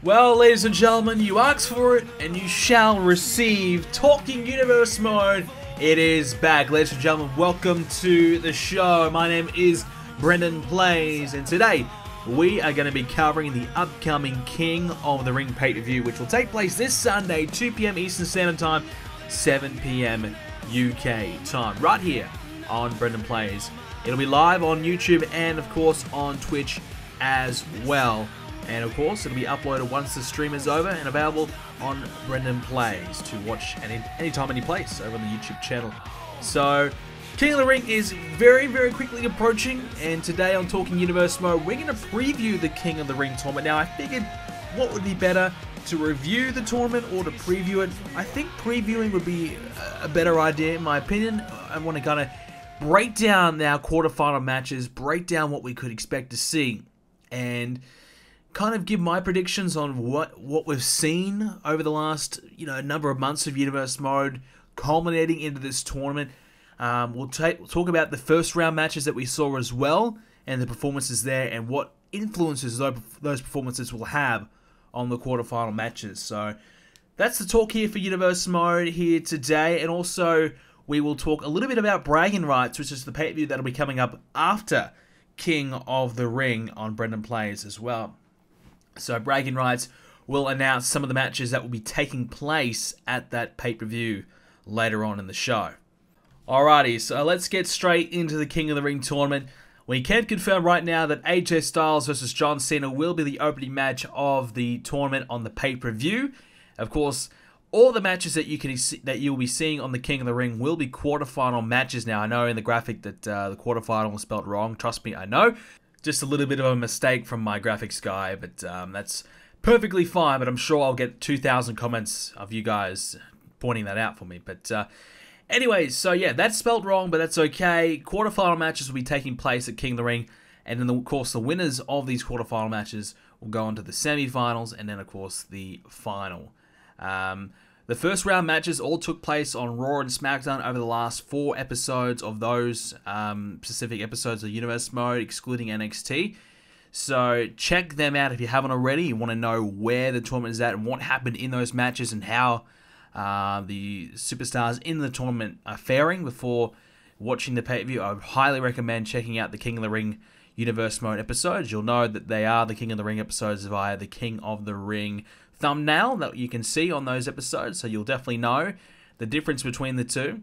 Well, ladies and gentlemen, you asked for it and you shall receive. Talking Universe Mode, it is back. Ladies and gentlemen, welcome to the show. My name is BrendenPlayz, and today we are going to be covering the upcoming King of the Ring pay-per-view, which will take place this Sunday, 2 PM Eastern Standard Time, 7 PM UK time, right here on BrendenPlayz. It'll be live on YouTube and, of course, on Twitch as well. And, of course, it'll be uploaded once the stream is over and available on BrendenPlayz to watch anytime, any place over on the YouTube channel. So, King of the Ring is very, very quickly approaching, and today on Talking Universe Mode, we're going to preview the King of the Ring tournament. Now, I figured what would be better, to review the tournament or to preview it. I think previewing would be a better idea, in my opinion. I want to kind of break down our quarterfinal matches, break down what we could expect to see, and kind of give my predictions on what we've seen over the last number of months of Universe Mode, culminating into this tournament. We'll talk about the first round matches that we saw as well, and the performances there, and what influences those performances will have on the quarterfinal matches. So that's the talk here for Universe Mode here today, and also we will talk a little bit about Bragging Rights, which is the pay-per-view that'll be coming up after King of the Ring on BrendenPlayz as well. So Bragging Rights will announce some of the matches that will be taking place at that pay-per-view later on in the show. Alrighty, so let's get straight into the King of the Ring tournament. We can confirm right now that AJ Styles versus John Cena will be the opening match of the tournament on the pay-per-view. Of course, all the matches that you'll be seeing on the King of the Ring will be quarterfinal matches. Now, I know in the graphic that the quarterfinal was spelled wrong. Trust me, I know. Just a little bit of a mistake from my graphics guy, but that's perfectly fine. But I'm sure I'll get 2,000 comments of you guys pointing that out for me. But anyways, so yeah, that's spelled wrong, but that's okay. Quarterfinal matches will be taking place at King of the Ring, and then, of course, the winners of these quarterfinal matches will go on to the semi-finals, and then, of course, the final. The first round matches all took place on Raw and Smackdown over the last 4 episodes of those specific episodes of Universe Mode, excluding NXT. So check them out if you haven't already. You want to know where the tournament is at and what happened in those matches and how the superstars in the tournament are faring before watching the pay-per-view. I would highly recommend checking out the King of the Ring Universe Mode episodes. You'll know that they are the King of the Ring episodes via the King of the Ring thumbnail that you can see on those episodes, so you'll definitely know the difference between the two.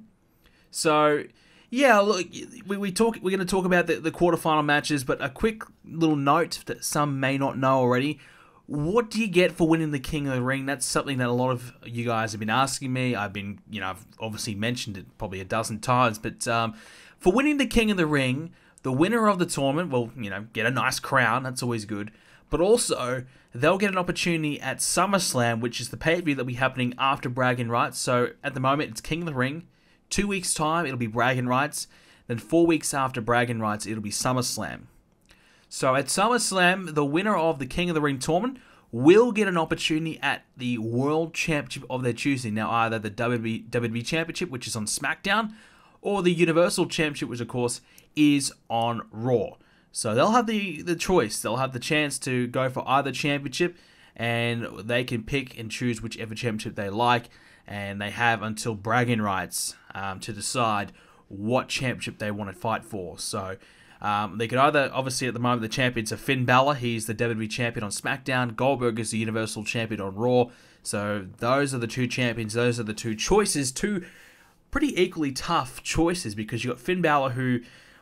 So yeah, look, we're going to talk about the quarterfinal matches, but a quick little note that some may not know already. What do you get for winning the King of the Ring? That's something that a lot of you guys have been asking me. I've obviously mentioned it probably a dozen times, but for winning the King of the Ring, the winner of the tournament will, get a nice crown. That's always good. But also, they'll get an opportunity at SummerSlam, which is the pay-per-view that'll be happening after Bragging Rights. So at the moment, it's King of the Ring. 2 weeks' time, it'll be Bragging Rights. Then 4 weeks after Bragging Rights, it'll be SummerSlam. So at SummerSlam, the winner of the King of the Ring tournament will get an opportunity at the World Championship of their choosing. Now, either the WWE Championship, which is on SmackDown, or the Universal Championship, which, of course, is on Raw. So they'll have the choice. They'll have the chance to go for either championship, and they can pick and choose whichever championship they like, and they have until Bragging Rights to decide what championship they want to fight for. So they could either, obviously at the moment the champions are Finn Balor, he's the WWE champion on SmackDown, Goldberg is the Universal champion on Raw. So those are the two champions, those are the two choices, two pretty equally tough choices, because you've got Finn Balor who,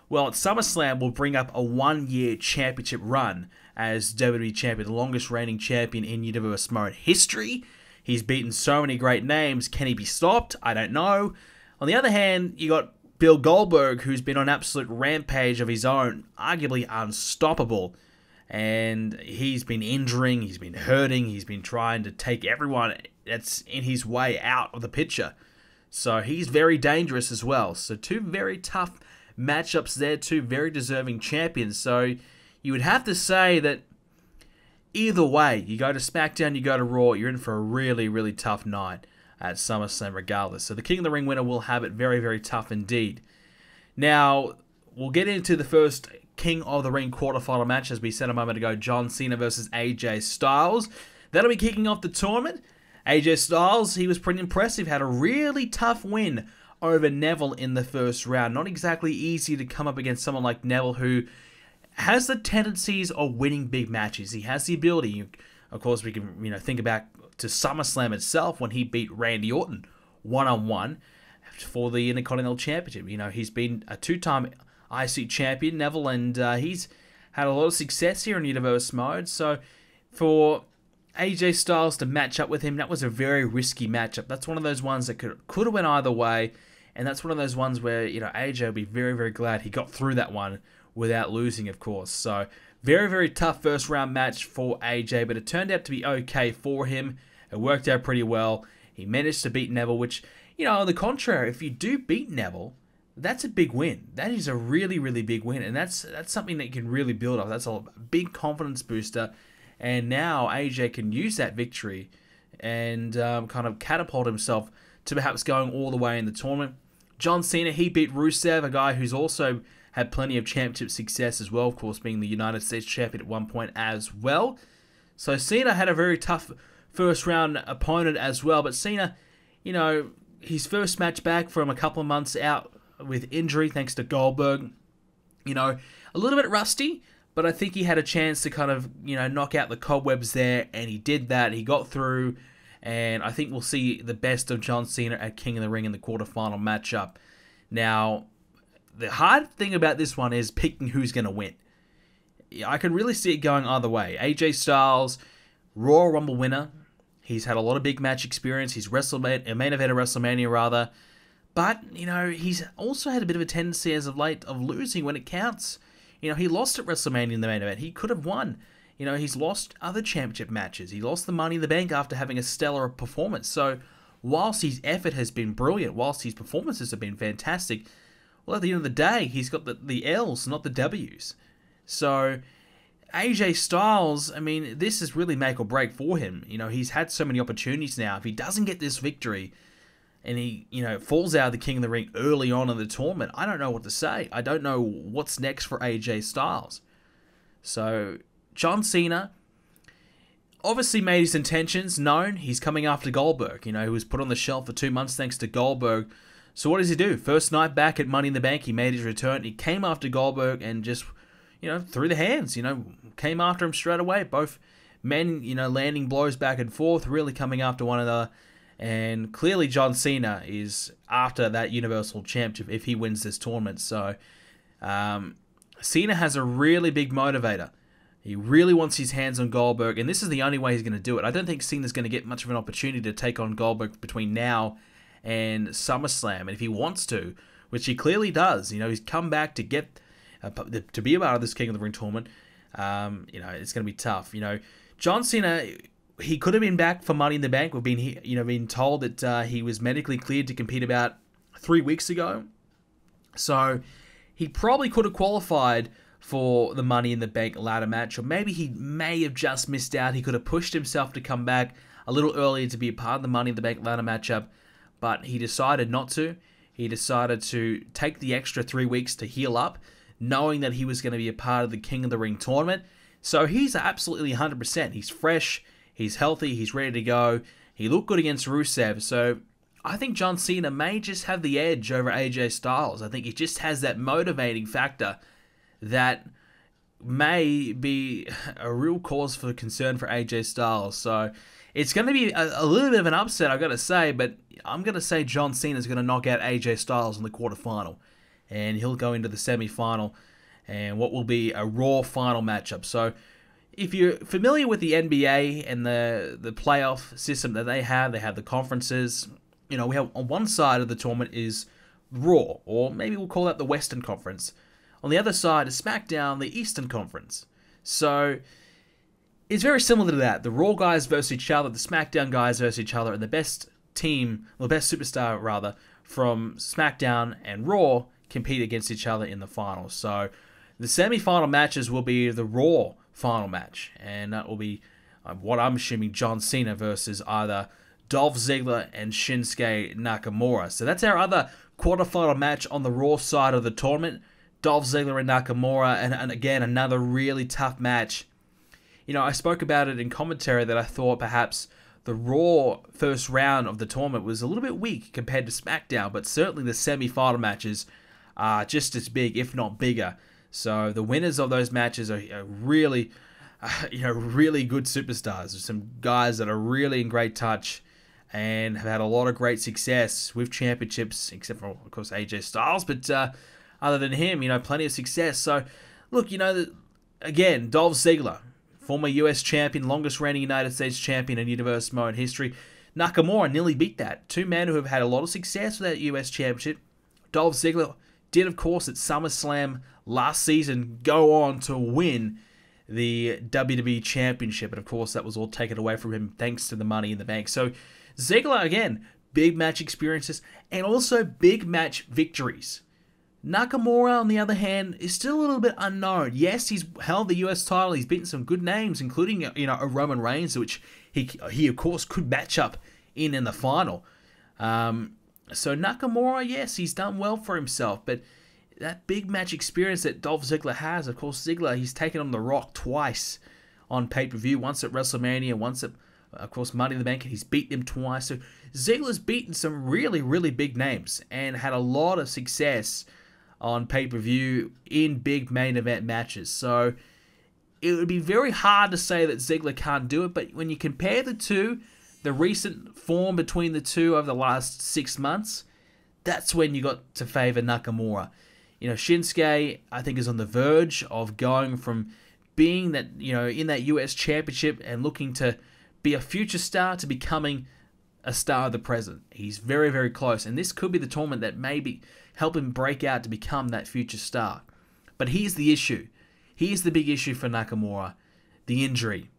well, at SummerSlam will bring up a 1-year championship run as WWE champion, the longest reigning champion in Universe Mode history. He's beaten so many great names. Can he be stopped? I don't know. On the other hand, you got Bill Goldberg, who's been on an absolute rampage of his own, arguably unstoppable. And he's been injuring, he's been hurting, he's been trying to take everyone that's in his way out of the picture. So he's very dangerous as well. So two very tough matchups there, two very deserving champions. So you would have to say that either way, you go to SmackDown, you go to Raw, you're in for a really, really tough night. at SummerSlam regardless. So the King of the Ring winner will have it very, very tough indeed. Now, we'll get into the first King of the Ring quarterfinal match, as we said a moment ago, John Cena versus AJ Styles. That'll be kicking off the tournament. AJ Styles, he was pretty impressive, had a really tough win over Neville in the first round. Not exactly easy to come up against someone like Neville, who has the tendencies of winning big matches. He has the ability. Of course, we can think back to SummerSlam itself when he beat Randy Orton one-on-one for the Intercontinental Championship. He's been a two-time IC champion, Neville, and he's had a lot of success here in Universe Mode. So for AJ Styles to match up with him, that was a very risky matchup. That's one of those ones that could have went either way, and that's one of those ones where AJ will be very, very glad he got through that one without losing, of course. So very, very tough first round match for AJ, but it turned out to be okay for him. It worked out pretty well. He managed to beat Neville, which, on the contrary, if you do beat Neville, that's a big win. That is a really, really big win, and that's something that you can really build off. That's a big confidence booster, and now AJ can use that victory and kind of catapult himself to perhaps going all the way in the tournament. John Cena, he beat Rusev, a guy who's also had plenty of championship success as well, of course, being the United States champion at one point as well. So Cena had a very tough first round opponent as well, but Cena, his first match back from a couple of months out with injury thanks to Goldberg, a little bit rusty, but I think he had a chance to kind of, knock out the cobwebs there, and he did that. He got through, and I think we'll see the best of John Cena at King of the Ring in the quarterfinal matchup. Now, the hard thing about this one is picking who's going to win. I can really see it going either way. AJ Styles, Royal Rumble winner. He's had a lot of big match experience. He's main event at WrestleMania, rather. But, he's also had a bit of a tendency as of late of losing when it counts. He lost at WrestleMania in the main event. He could have won. He's lost other championship matches. He lost the Money in the Bank after having a stellar performance. So, whilst his effort has been brilliant, whilst his performances have been fantastic, well, at the end of the day, he's got the L's, not the W's. So, AJ Styles, this is really make or break for him. He's had so many opportunities now. If he doesn't get this victory, and he, falls out of the King of the Ring early on in the tournament, I don't know what to say. I don't know what's next for AJ Styles. So, John Cena obviously made his intentions known. He's coming after Goldberg, he was put on the shelf for 2 months thanks to Goldberg. So what does he do? First night back at Money in the Bank, he made his return. He came after Goldberg and just, threw the hands, came after him straight away. Both men, landing blows back and forth, really coming after one another. And clearly John Cena is after that Universal Championship if he wins this tournament. So Cena has a really big motivator. He really wants his hands on Goldberg, and this is the only way he's going to do it. I don't think Cena's going to get much of an opportunity to take on Goldberg between now and SummerSlam, and if he wants to, which he clearly does, he's come back to get to be a part of this King of the Ring tournament. It's going to be tough. John Cena, he could have been back for Money in the Bank. We've been told that he was medically cleared to compete about 3 weeks ago, so he probably could have qualified for the Money in the Bank ladder match, or maybe he may have just missed out. He could have pushed himself to come back a little earlier to be a part of the Money in the Bank ladder matchup, but he decided not to. He decided to take the extra 3 weeks to heal up, knowing that he was going to be a part of the King of the Ring tournament. So he's absolutely 100%. He's fresh, he's healthy, he's ready to go. He looked good against Rusev, so I think John Cena may just have the edge over AJ Styles. I think he just has that motivating factor that may be a real cause for concern for AJ Styles. So it's going to be a little bit of an upset, I've got to say, but I'm going to say John Cena's going to knock out AJ Styles in the quarterfinal, and he'll go into the semifinal and what will be a Raw final matchup. So if you're familiar with the NBA and the playoff system that they have the conferences. We have on one side of the tournament is Raw, or maybe we'll call that the Western Conference. On the other side is Smackdown, the Eastern Conference. So it's very similar to that. The Raw guys versus each other, the Smackdown guys versus each other, and the best team, or the best superstar rather, from Smackdown and Raw compete against each other in the finals. So the semi-final matches will be the Raw final match, and that will be what I'm assuming John Cena versus either Dolph Ziggler and Shinsuke Nakamura. So that's our other quarterfinal match on the Raw side of the tournament. Dolph Ziggler and Nakamura, and again, another really tough match. You know, I spoke about it in commentary that I thought perhaps the Raw first round of the tournament was a little bit weak compared to SmackDown, but certainly the semi-final matches are just as big, if not bigger. So the winners of those matches are really, really good superstars. There's some guys that are really in great touch and have had a lot of great success with championships, except for, of course, AJ Styles. But other than him, plenty of success. So, look, again, Dolph Ziggler, former US champion, longest reigning United States champion in Universe Mode history. Nakamura nearly beat that. Two men who have had a lot of success with that US championship. Dolph Ziggler did, of course, at SummerSlam last season go on to win the WWE Championship. And, of course, that was all taken away from him thanks to the Money in the Bank. So, Ziggler, again, big match experiences and also big match victories. Nakamura, on the other hand, is still a little bit unknown. Yes, he's held the US title. He's beaten some good names, including a Roman Reigns, which he of course could match up in the final. So Nakamura, yes, he's done well for himself, but that big match experience that Dolph Ziggler has, of course, he's taken on The Rock twice on pay-per-view, once at WrestleMania, once at, of course, Money in the Bank, and he's beat them twice. So Ziggler's beaten some really, really big names and had a lot of success on pay-per-view in big main event matches. So it would be very hard to say that Ziggler can't do it, but when you compare the two, the recent form between the two over the last 6 months, that's when you got to favor Nakamura. Shinsuke, I think, is on the verge of going from being that, in that US championship and looking to be a future star to becoming a star of the present. He's very, very close, and this could be the tournament that maybe help him break out to become that future star. But here's the issue. Here's the big issue for Nakamura, the injury.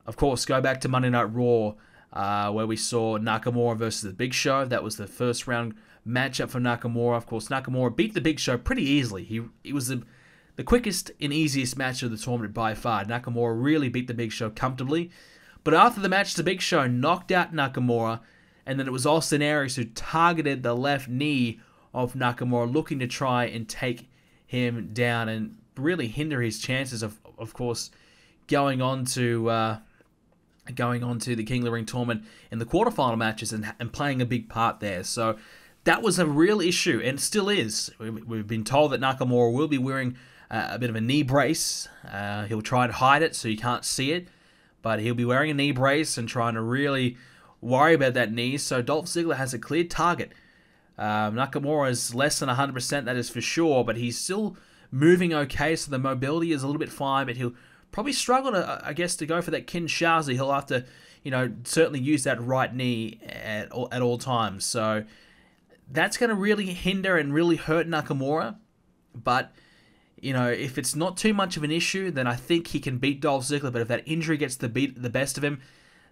Of course, go back to Monday Night Raw, where we saw Nakamura versus The Big Show. That was the first round matchup for Nakamura. Of course, Nakamura beat The Big Show pretty easily. It was the quickest and easiest match of the tournament by far. Nakamura really beat The Big Show comfortably. But after the match, The Big Show knocked out Nakamura, and then it was Austin Aries who targeted the left knee of Nakamura, looking to try and take him down and really hinder his chances of course, going on to the King of the Ring tournament in the quarterfinal matches and playing a big part there. So that was a real issue, and still is. We've been told that Nakamura will be wearing a bit of a knee brace. He'll try and hide it so you can't see it, but he'll be wearing a knee brace and trying to really worry about that knee. So Dolph Ziggler has a clear target. Nakamura is less than 100%, that is for sure, but he's still moving okay, so the mobility is a little bit fine, but he'll probably struggle to go for that Kinshasa. He'll have to, certainly use that right knee at all times. So that's going to really hinder and really hurt Nakamura. But, if it's not too much of an issue, then I think he can beat Dolph Ziggler. But if that injury gets the best of him,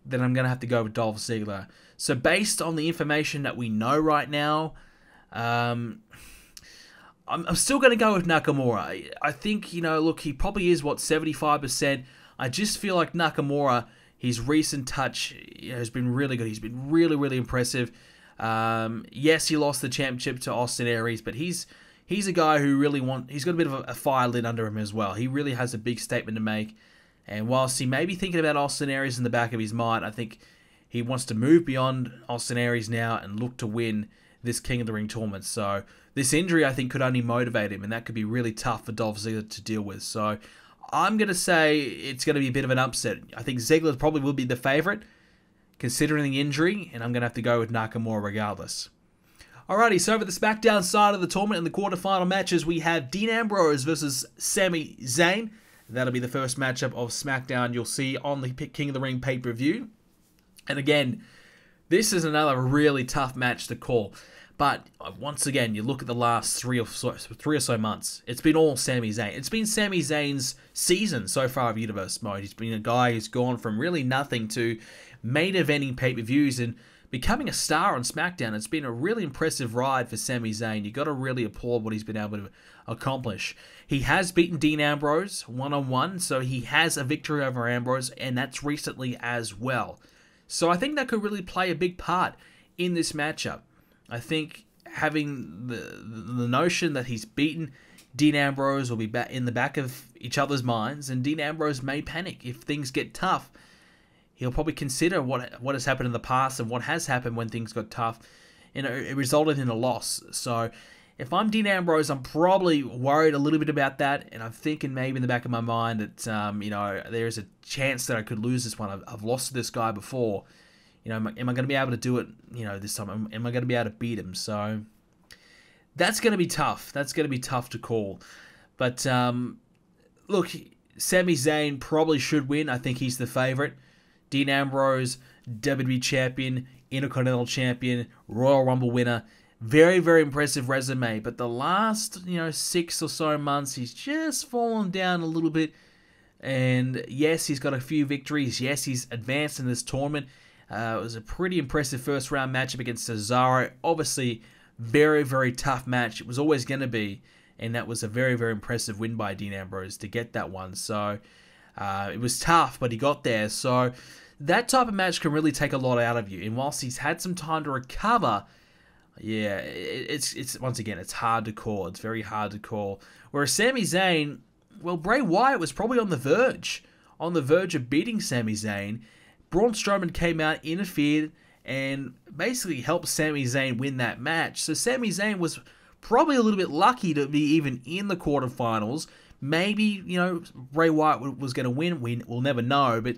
then I'm going to have to go with Dolph Ziggler. So based on the information that we know right now, I'm still going to go with Nakamura. I think, look, he probably is, 75%. I just feel like Nakamura, his recent touch, has been really good. He's been really, really impressive. Yes, he lost the championship to Austin Aries, but he's a guy who he's got a bit of a fire lit under him as well. He really has a big statement to make. And whilst he may be thinking about Austin Aries in the back of his mind, I think he wants to move beyond Austin Aries now and look to win this King of the Ring tournament. So this injury, I think, could only motivate him, and that could be really tough for Dolph Ziggler to deal with. So I'm going to say it's going to be a bit of an upset. I think Ziggler probably will be the favorite, considering the injury, and I'm going to have to go with Nakamura regardless. Alrighty, so over the SmackDown side of the tournament in the quarterfinal matches, we have Dean Ambrose versus Sami Zayn. That'll be the first matchup of SmackDown you'll see on the King of the Ring pay-per-view. And again, this is another really tough match to call. But once again, you look at the last three or so months, it's been all Sami Zayn. It's been Sami Zayn's season so far of Universe Mode. He's been a guy who's gone from really nothing to main eventing pay-per-views and becoming a star on SmackDown. It's been a really impressive ride for Sami Zayn. You've got to really applaud what he's been able to accomplish. He has beaten Dean Ambrose one-on-one, so he has a victory over Ambrose, and that's recently as well. So I think that could really play a big part in this matchup. I think having the notion that he's beaten Dean Ambrose will be in the back of each other's minds, and Dean Ambrose may panic if things get tough. He'll probably consider what has happened in the past and what has happened when things got tough. It resulted in a loss. So if I'm Dean Ambrose, I'm probably worried a little bit about that, and I'm thinking maybe in the back of my mind that there's a chance that I could lose this one. I've lost to this guy before. Am I going to be able to do it? This time, am I going to be able to beat him? So that's going to be tough. That's going to be tough to call. But look, Sami Zayn probably should win. I think he's the favorite. Dean Ambrose, WWE champion, Intercontinental champion, Royal Rumble winner. Very, very impressive resume. But the last, 6 or so months, he's just fallen down a little bit. And yes, he's got a few victories. Yes, he's advanced in this tournament. It was a pretty impressive first round matchup against Cesaro. Obviously, very, very tough match. It was always going to be. And that was a very, very impressive win by Dean Ambrose to get that one. So it was tough, but he got there. So that type of match can really take a lot out of you. And whilst he's had some time to recover, yeah, it's once again, it's hard to call. It's very hard to call. Whereas Sami Zayn, well, Bray Wyatt was probably on the verge of beating Sami Zayn. Braun Strowman came out, interfered, and basically helped Sami Zayn win that match. So Sami Zayn was probably a little bit lucky to be even in the quarterfinals. Maybe, Bray Wyatt was going to win. We'll never know. But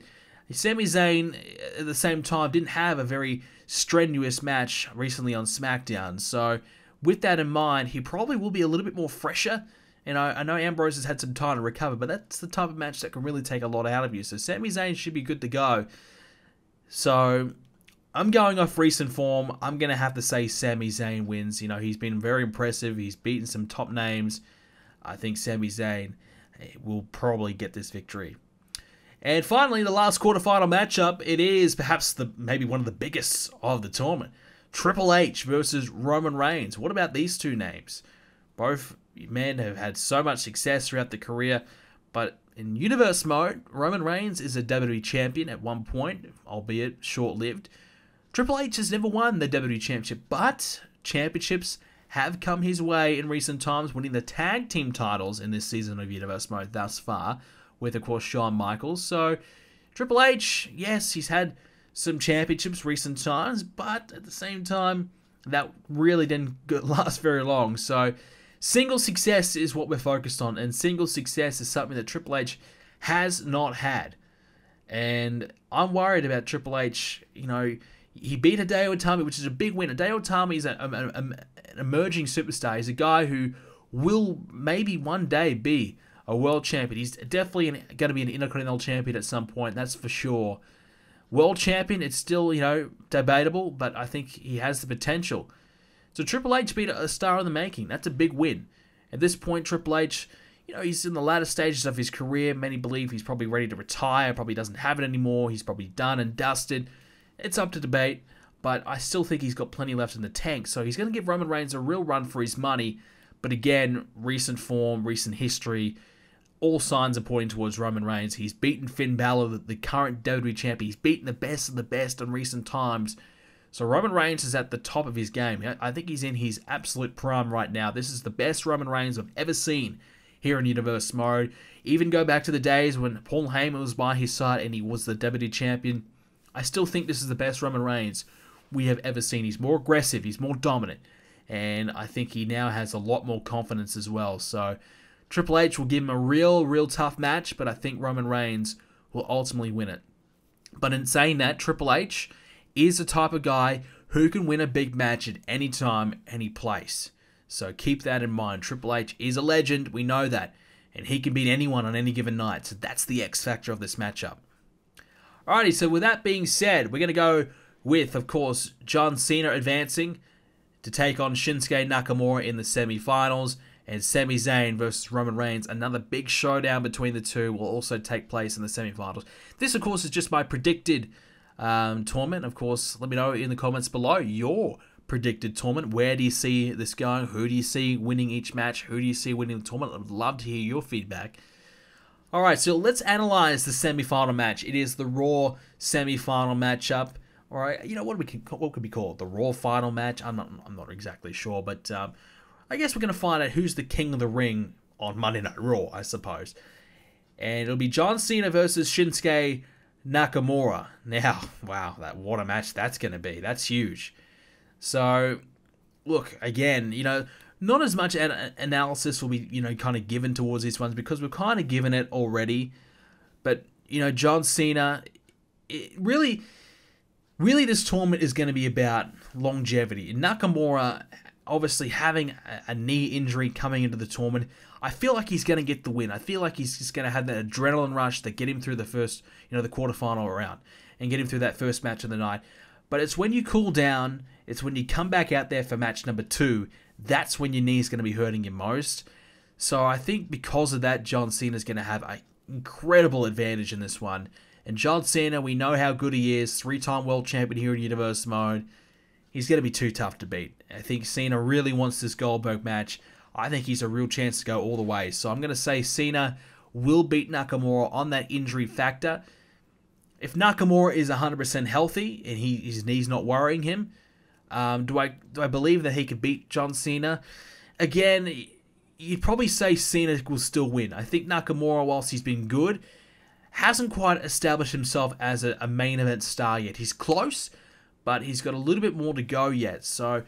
Sami Zayn, at the same time, didn't have a very strenuous match recently on Smackdown. So with that in mind, he probably will be a little bit more fresher. And I know Ambrose has had some time to recover, but that's the type of match that can really take a lot out of you. So Sami Zayn should be good to go. So I'm going off recent form. I'm going to have to say Sami Zayn wins. He's been very impressive. He's beaten some top names. I think Sami Zayn will probably get this victory. And finally, the last quarterfinal matchup, it is perhaps maybe one of the biggest of the tournament. Triple H versus Roman Reigns. What about these two names? Both men have had so much success throughout the career, but in universe mode, Roman Reigns is a WWE champion at one point, albeit short-lived. Triple H has never won the WWE Championship, but championships have come his way in recent times, winning the tag team titles in this season of universe mode thus far, with, of course, Shawn Michaels. So, Triple H, yes, he's had some championships recent times, but at the same time, that really didn't last very long. So, single success is what we're focused on, and single success is something that Triple H has not had. And I'm worried about Triple H. He beat Hideo Itami, which is a big win. Hideo Itami is an emerging superstar. He's a guy who will maybe one day be a world champion. He's definitely going to be an Intercontinental champion at some point, that's for sure. World champion, it's still, debatable, but I think he has the potential. So Triple H beat a star in the making. That's a big win. At this point, Triple H, he's in the latter stages of his career. Many believe he's probably ready to retire, probably doesn't have it anymore. He's probably done and dusted. It's up to debate, but I still think he's got plenty left in the tank. So he's going to give Roman Reigns a real run for his money. But again, recent form, recent history, all signs are pointing towards Roman Reigns. He's beaten Finn Balor, the current WWE champion. He's beaten the best of the best in recent times. So Roman Reigns is at the top of his game. I think he's in his absolute prime right now. This is the best Roman Reigns I've ever seen here in Universe Mode. Even go back to the days when Paul Heyman was by his side and he was the WWE champion. I still think this is the best Roman Reigns we have ever seen. He's more aggressive. He's more dominant. And I think he now has a lot more confidence as well. So Triple H will give him a real tough match, but I think Roman Reigns will ultimately win it. But in saying that, Triple H is the type of guy who can win a big match at any time, any place. So keep that in mind. Triple H is a legend, we know that. And he can beat anyone on any given night. So that's the X factor of this matchup. Alrighty, so with that being said, we're going to go with, of course, John Cena advancing to take on Shinsuke Nakamura in the semi-finals. And Sami Zayn versus Roman Reigns. Another big showdown between the two will also take place in the semi-finals. This, of course, is just my predicted tournament. Of course, let me know in the comments below your predicted tournament. Where do you see this going? Who do you see winning each match? Who do you see winning the tournament? I would love to hear your feedback. Alright, so let's analyze the semi-final match. It is the Raw semi-final matchup. or what could we call it? The Raw final match? I'm not exactly sure, but I guess we're gonna find out who's the king of the ring on Monday Night Raw, I suppose. And it'll be John Cena versus Shinsuke Nakamura. Now, wow, what a match that's gonna be. That's huge. So, look, again, not as much analysis will be, kind of given towards these ones because we've kind of given it already. But, John Cena, really this tournament is going to be about longevity. Nakamura, obviously having a knee injury coming into the tournament, I feel like he's going to get the win. I feel like he's just going to have that adrenaline rush that get him through the first, the quarterfinal round and get him through that first match of the night. But it's when you cool down, it's when you come back out there for match number 2, that's when your knee is going to be hurting you most. So I think because of that, John Cena is going to have an incredible advantage in this one. And John Cena, we know how good he is, 3-time world champion here in Universe Mode. He's going to be too tough to beat. I think Cena really wants this Goldberg match. I think he's a real chance to go all the way. So I'm going to say Cena will beat Nakamura on that injury factor. If Nakamura is 100% healthy and his knee's not worrying him, do I believe that he could beat John Cena? Again, you'd probably say Cena will still win. I think Nakamura, whilst he's been good, hasn't quite established himself as a main event star yet. He's close, but he's got a little bit more to go yet. So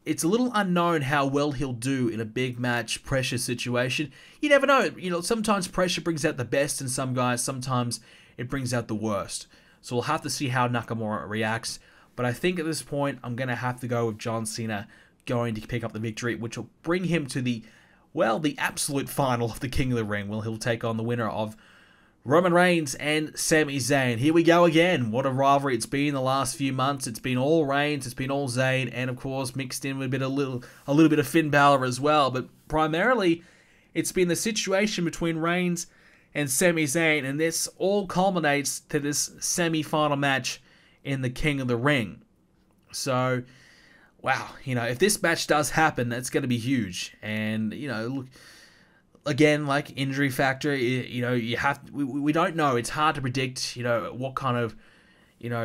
it's a little unknown how well he'll do in a big match pressure situation. You never know. Sometimes pressure brings out the best in some guys. Sometimes it brings out the worst. So we'll have to see how Nakamura reacts. But I think at this point, I'm going to have to go with John Cena going to pick up the victory, which will bring him to the absolute final of the King of the Ring. Well, he'll take on the winner of Roman Reigns and Sami Zayn. Here we go again. What a rivalry it's been the last few months. It's been all Reigns, it's been all Zayn, and of course mixed in with a little bit of Finn Balor as well. But primarily, it's been the situation between Reigns and Sami Zayn, and this all culminates to this semi-final match in the King of the Ring. So, wow, if this match does happen, that's going to be huge. And, look, again, like injury factor, we don't know. It's hard to predict, what kind of,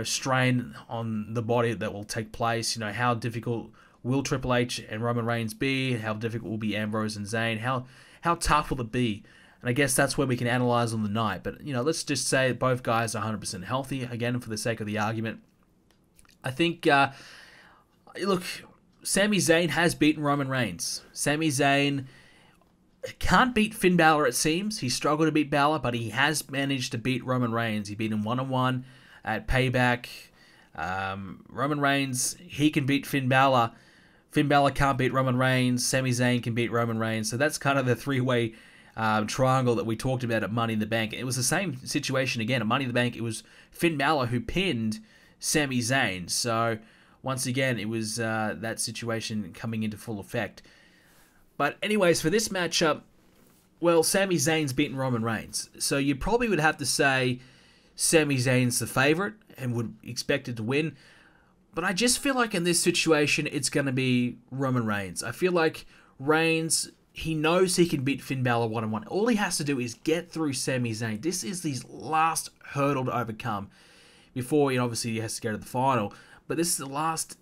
strain on the body that will take place. How difficult will Triple H and Roman Reigns be? How difficult will be Ambrose and Zayn? How tough will it be? And I guess that's where we can analyze on the night. But, let's just say both guys are 100% healthy, again, for the sake of the argument. I think, look, Sami Zayn has beaten Roman Reigns. Sami Zayn can't beat Finn Balor, it seems. He struggled to beat Balor, but he has managed to beat Roman Reigns. He beat him 1-on-1 at Payback. Roman Reigns, he can beat Finn Balor. Finn Balor can't beat Roman Reigns. Sami Zayn can beat Roman Reigns. So that's kind of the three-way triangle that we talked about at Money in the Bank. It was the same situation again. At Money in the Bank, it was Finn Balor who pinned Sami Zayn. So once again, it was that situation coming into full effect. But anyways, for this matchup, well, Sami Zayn's beaten Roman Reigns. So you probably would have to say Sami Zayn's the favorite and would expect it to win. But I just feel like in this situation, it's going to be Roman Reigns. I feel like Reigns, he knows he can beat Finn Balor 1-on-1. All he has to do is get through Sami Zayn. This is his last hurdle to overcome before, obviously he has to go to the final. But this is the last,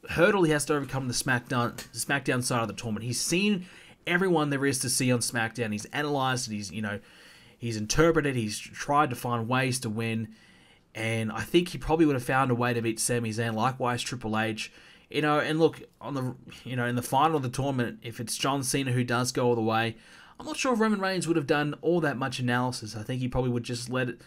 hurdle he has to overcome the SmackDown side of the tournament. He's seen everyone there is to see on SmackDown. He's analyzed it. He's interpreted. He's tried to find ways to win. And I think he probably would have found a way to beat Sami Zayn. Likewise, Triple H. And look, on the, in the final of the tournament, if it's John Cena who does go all the way, I'm not sure if Roman Reigns would have done all that much analysis. I think he probably would just let it,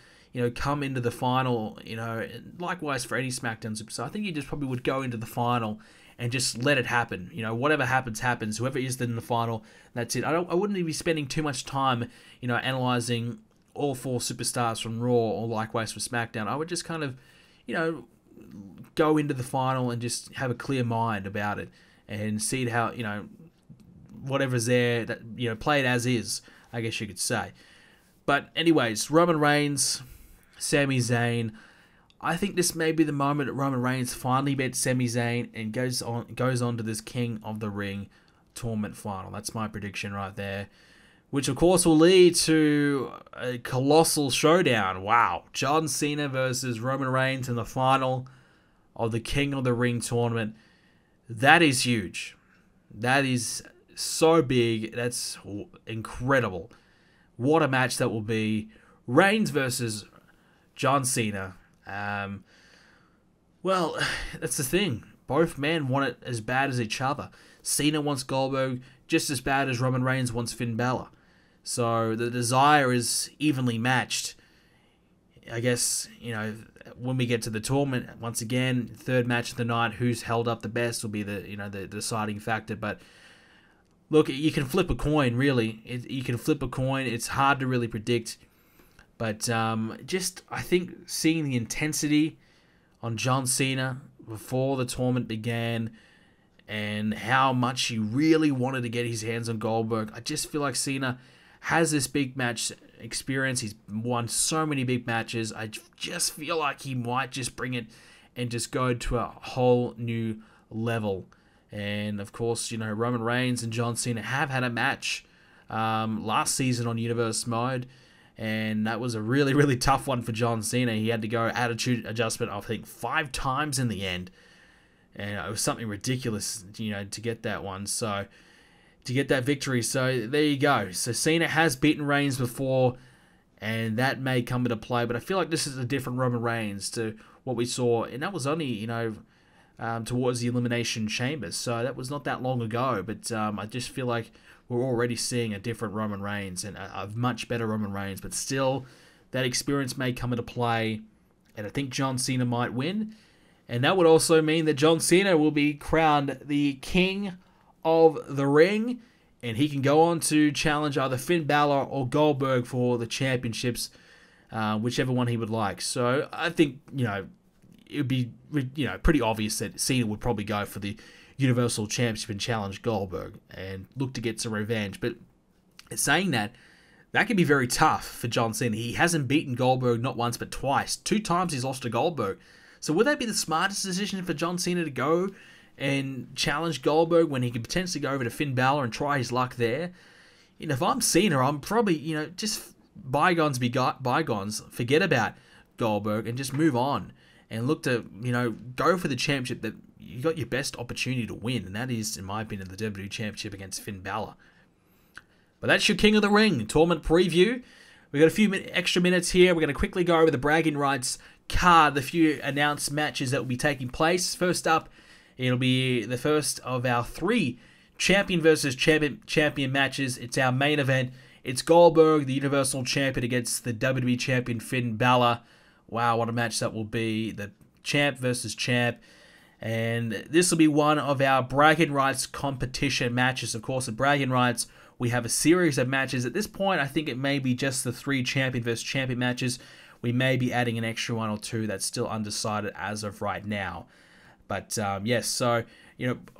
come into the final, and likewise for any SmackDown superstar. I think he just probably would go into the final and just let it happen. Whatever happens, happens. Whoever is in the final, that's it. I wouldn't be spending too much time, analyzing all 4 superstars from Raw or likewise for SmackDown. I would just kind of, go into the final and just have a clear mind about it and see how, whatever's there, that, play it as is, I guess you could say. But anyways, Roman Reigns, Sami Zayn. I think this may be the moment that Roman Reigns finally beats Sami Zayn and goes on to this King of the Ring tournament final. That's my prediction right there. Which, of course, will lead to a colossal showdown. Wow. John Cena versus Roman Reigns in the final of the King of the Ring tournament. That is huge. That is so big. That's incredible. What a match that will be. Reigns versus John Cena. Well, that's the thing. Both men want it as bad as each other. Cena wants Goldberg just as bad as Roman Reigns wants Finn Balor. So the desire is evenly matched. I guess, when we get to the tournament, once again, third match of the night, who's held up the best will be the deciding factor. But look, you can flip a coin, really. You can flip a coin. It's hard to really predict. But I think seeing the intensity on John Cena before the tournament began and how much he really wanted to get his hands on Goldberg, I just feel like Cena has this big match experience. He's won so many big matches. I just feel like he might just bring it and just go to a whole new level. And of course, Roman Reigns and John Cena have had a match last season on Universe Mode, and that was a really, really tough one for John Cena. He had to go attitude adjustment, I think, 5 times in the end, and it was something ridiculous, to get that one. So to get that victory. So there you go. So Cena has beaten Reigns before, and that may come into play. But I feel like this is a different Roman Reigns to what we saw, and that was only towards the Elimination Chambers. So that was not that long ago. But I just feel like we're already seeing a different Roman Reigns and a much better Roman Reigns. But still, that experience may come into play, and I think John Cena might win. And that would also mean that John Cena will be crowned the King of the Ring, and he can go on to challenge either Finn Balor or Goldberg for the championships, whichever one he would like. So I think, it would be, pretty obvious that Cena would probably go for the Universal Championship and challenge Goldberg and look to get some revenge. But saying that could be very tough for John Cena. He hasn't beaten Goldberg not once but twice. 2 times he's lost to Goldberg. So would that be the smartest decision for John Cena to go and challenge Goldberg when he could potentially go over to Finn Balor and try his luck there? If I'm Cena, I'm probably, just bygones be bygones. Forget about Goldberg and just move on and look to, go for the championship that you got your best opportunity to win, and that is, in my opinion, the WWE Championship against Finn Balor. But that's your King of the Ring tournament preview. We've got a few extra minutes here. We're going to quickly go over the bragging rights card, the few announced matches that will be taking place. First up, it'll be the first of our 3 champion versus champion matches. It's our main event. It's Goldberg, the Universal Champion, against the WWE Champion Finn Balor. Wow, what a match that will be. The champ versus champ. And this will be one of our bragging rights competition matches. Of course, at bragging rights, we have a series of matches. At this point, I think it may be just the 3 champion versus champion matches. We may be adding an extra 1 or 2. That's still undecided as of right now. But yes, so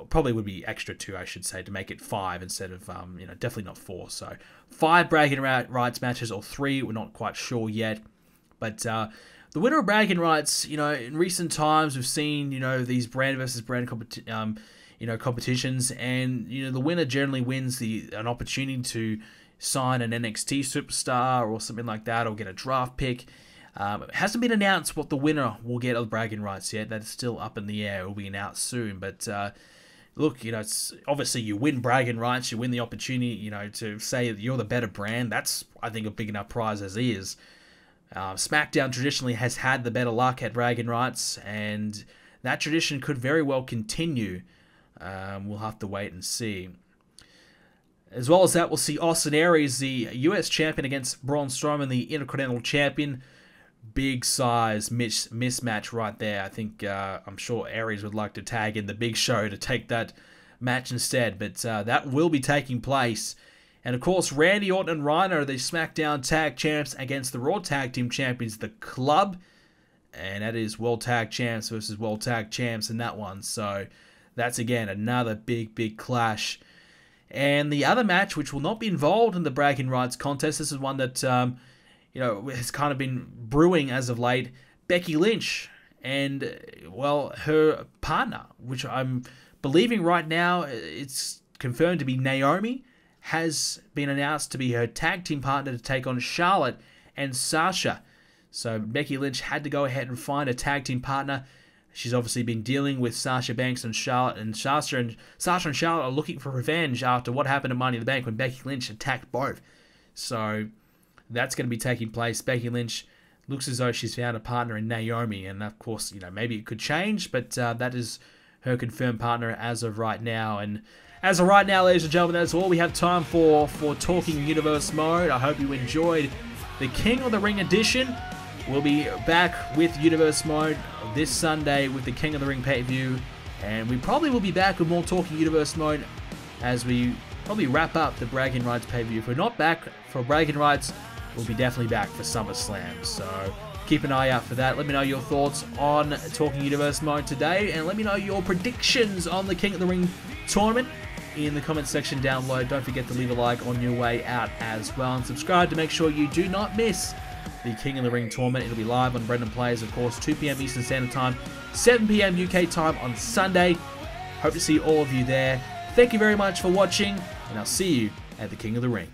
probably would be extra 2, I should say, to make it 5 instead of definitely not 4. So 5 bragging rights matches or 3, we're not quite sure yet. But the winner of bragging rights, in recent times we've seen these brand versus brand competitions, and the winner generally wins an opportunity to sign an NXT superstar or something like that, or get a draft pick. It hasn't been announced what the winner will get of bragging rights yet. That's still up in the air. It will be announced soon. But look, it's obviously you win bragging rights, you win the opportunity, to say that you're the better brand. That's, I think, a big enough prize as is. Smackdown traditionally has had the better luck at bragging rights, and that tradition could very well continue. We'll have to wait and see. As well as that, we'll see Austin Aries, the US champion, against Braun Strowman, the Intercontinental champion. Big size mismatch right there. I think I'm sure Aries would like to tag in the Big Show to take that match instead, but that will be taking place. And of course, Randy Orton and Rhino are the SmackDown Tag Champs against the Raw Tag Team Champions, The Club. And that is World Tag Champs versus World Tag Champs in that one. So that's, again, another big clash. And the other match, which will not be involved in the bragging rights contest, this is one that has kind of been brewing as of late. Becky Lynch and, well, her partner, which I'm believing right now it's confirmed to be Naomi, has been announced to be her tag team partner to take on Charlotte and Sasha. So Becky Lynch had to go ahead and find a tag team partner. She's obviously been dealing with Sasha Banks and Charlotte, and Sasha and Charlotte are looking for revenge after what happened at Money in the Bank when Becky Lynch attacked both. So that's going to be taking place. Becky Lynch looks as though she's found a partner in Naomi, and of course, maybe it could change, but that is her confirmed partner as of right now. And as of right now, ladies and gentlemen, that's all we have time for Talking Universe Mode. I hope you enjoyed the King of the Ring edition. We'll be back with Universe Mode this Sunday with the King of the Ring pay-per-view, and we probably will be back with more Talking Universe Mode as we probably wrap up the Bragging Rights pay-per-view. If we're not back for Bragging Rights, we'll be definitely back for SummerSlam. So keep an eye out for that. Let me know your thoughts on Talking Universe Mode today, and let me know your predictions on the King of the Ring tournament in the comment section down below. Don't forget to leave a like on your way out as well, and subscribe to make sure you do not miss the King of the Ring tournament. It'll be live on BrendenPlayz, of course, 2 p.m. Eastern Standard Time, 7 p.m. UK time on Sunday. Hope to see all of you there. Thank you very much for watching, and I'll see you at the King of the Ring.